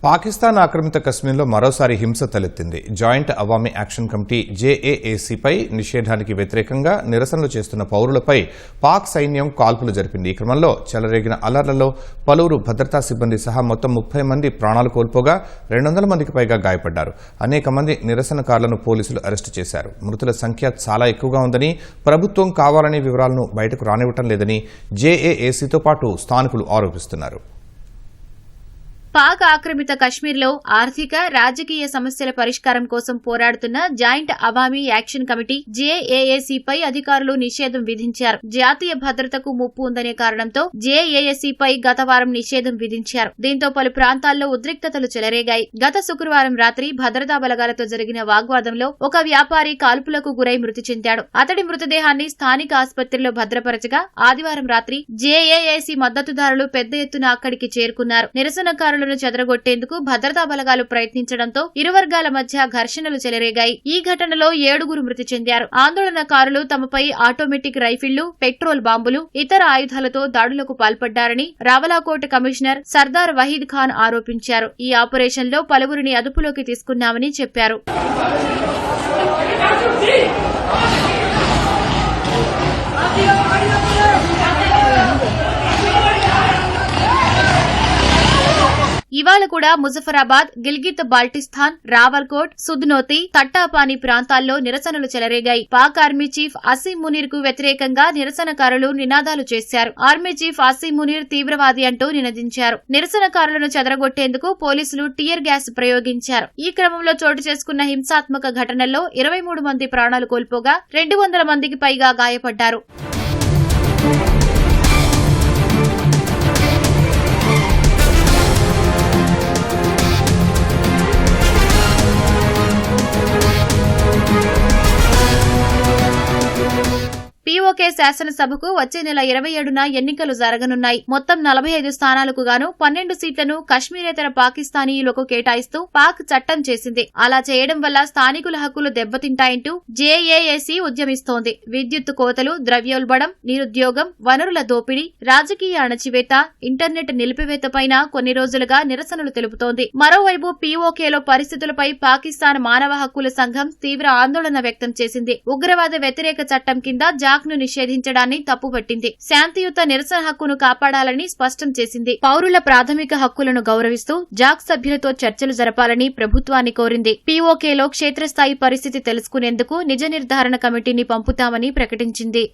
పాకిస్తాన్ ఆక్రమిత కశ్మీర్లో మరోసారి హింస తలెత్తింది. జాయింట్ అవామీ యాక్షన్ కమిటీ జేఏఏసీపై నిషేధానికి వ్యతిరేకంగా నిరసనలు చేస్తున్న పౌరులపై పాక్ సైన్యం కాల్పులు జరిపింది. ఈ క్రమంలో చెలరేగిన అలర్లలో పలువురు భద్రతా సిబ్బంది సహా మొత్తం 30 మంది ప్రాణాలు కోల్పోగా 200 మందికి పైగా గాయపడ్డారు. అనేక మంది నిరసనకారులను పోలీసులు అరెస్టు చేశారు. మృతుల సంఖ్య చాలా ఎక్కువగా ఉందని, ప్రభుత్వం కావాలనే వివరాలను బయటకు రానివ్వటం లేదని జేఏఏసీతో పాటు స్థానికులు ఆరోపిస్తున్నారు. పాక్ ఆక్రమిత కశ్మీర్లో ఆర్థిక రాజకీయ సమస్యల పరిష్కారం కోసం పోరాడుతున్న జాయింట్ అవామీ యాక్షన్ కమిటీ జేఏఏసీపై అధికారులు నిషేధం విధించారు. జాతీయ భద్రతకు ముప్పు ఉందనే కారణంతో జేఏఏసీపై గత వారం నిషేధం విధించారు. దీంతో పలు ప్రాంతాల్లో ఉద్రిక్తతలు చెలరేగాయి. గత శుక్రవారం రాత్రి భద్రతా బలగాలతో జరిగిన వాగ్వాదంలో ఒక వ్యాపారి కాల్పులకు గురై మృతి చెందాడు. అతడి మృతదేహాన్ని స్థానిక ఆసుపత్రిలో భద్రపరచగా ఆదివారం రాత్రి జేఏఏసీ మద్దతుదారులు పెద్ద ఎత్తున అక్కడికి చేరుకున్నారు. నిరసనకారులు చెదరగొట్టేందుకు భద్రతా బలగాలు ప్రయత్నించడంతో ఇరు వర్గాల మధ్య ఘర్షణలు చెలరేగాయి. ఈ ఘటనలో 7 మృతి చెందారు. ఆందోళనకారులు తమపై ఆటోమేటిక్ రైఫిళ్లు, పెట్రోల్ బాంబులు, ఇతర ఆయుధాలతో దాడులకు పాల్పడ్డారని రావలాకోట్ కమిషనర్ సర్దార్ వహీద్ ఖాన్ ఆరోపించారు. ఈ ఆపరేషన్లో పలువురిని అదుపులోకి తీసుకున్నామని చెప్పారు. ఇవాళ కూడా ముజఫరాబాద్, గిల్గిత్ బాల్టిస్తాన్, రావల్కోట్, సుద్నోతి, తట్టాపాని ప్రాంతాల్లో నిరసనలు చెలరేగాయి. పాక్ ఆర్మీ చీఫ్ అసీం మునీర్ కు వ్యతిరేకంగా నిరసనకారులు నినాదాలు చేశారు. ఆర్మీ చీఫ్ అసీం మునీర్ తీవ్రవాది అంటూ నినదించారు. నిరసనకారులను చెదరగొట్టేందుకు పోలీసులు టియర్ గ్యాస్ ప్రయోగించారు. ఈ క్రమంలో చోటు చేసుకున్న హింసాత్మక ఘటనల్లో 23 మంది ప్రాణాలు కోల్పోగా 200 మందికి పైగా గాయపడ్డారు. పీఓకే శాసనసభకు వచ్చే నెల 27న ఎన్నికలు జరగనున్నాయి. మొత్తం 45 స్థానాలకు గాను 12 సీట్లను కశ్మీరేతర పాకిస్తానీయులకు కేటాయిస్తూ పాక్ చట్టం చేసింది. అలా చేయడం వల్ల స్థానికుల హక్కులు దెబ్బతింటాయంటూ జేఏఏసీ ఉద్యమిస్తోంది. విద్యుత్ కోతలు, ద్రవ్యోల్బణం, నిరుద్యోగం, వనరుల దోపిడీ, రాజకీయ అణచివేత, ఇంటర్నెట్ నిలిపివేతపైన కొన్ని రోజులుగా నిరసనలు తెలుపుతోంది. మరోవైపు పీఓకేలో పరిస్థితులపై పాకిస్తాన్ మానవ హక్కుల సంఘం తీవ్ర ఆందోళన వ్యక్తం చేసింది. ఉగ్రవాద వ్యతిరేక చట్టం కింద జాక్ను నిషేధించడాన్ని తప్పుపట్టింది. శాంతియుత నిరసన హక్కును కాపాడాలని స్పష్టం చేసింది. పౌరుల ప్రాథమిక హక్కులను గౌరవిస్తూ జాక్ సభ్యులతో చర్చలు జరపాలని ప్రభుత్వాన్ని కోరింది. పీఓకేలో క్షేత్రస్థాయి పరిస్థితి తెలుసుకునేందుకు నిజ నిర్ధారణ కమిటీని పంపుతామని ప్రకటించింది.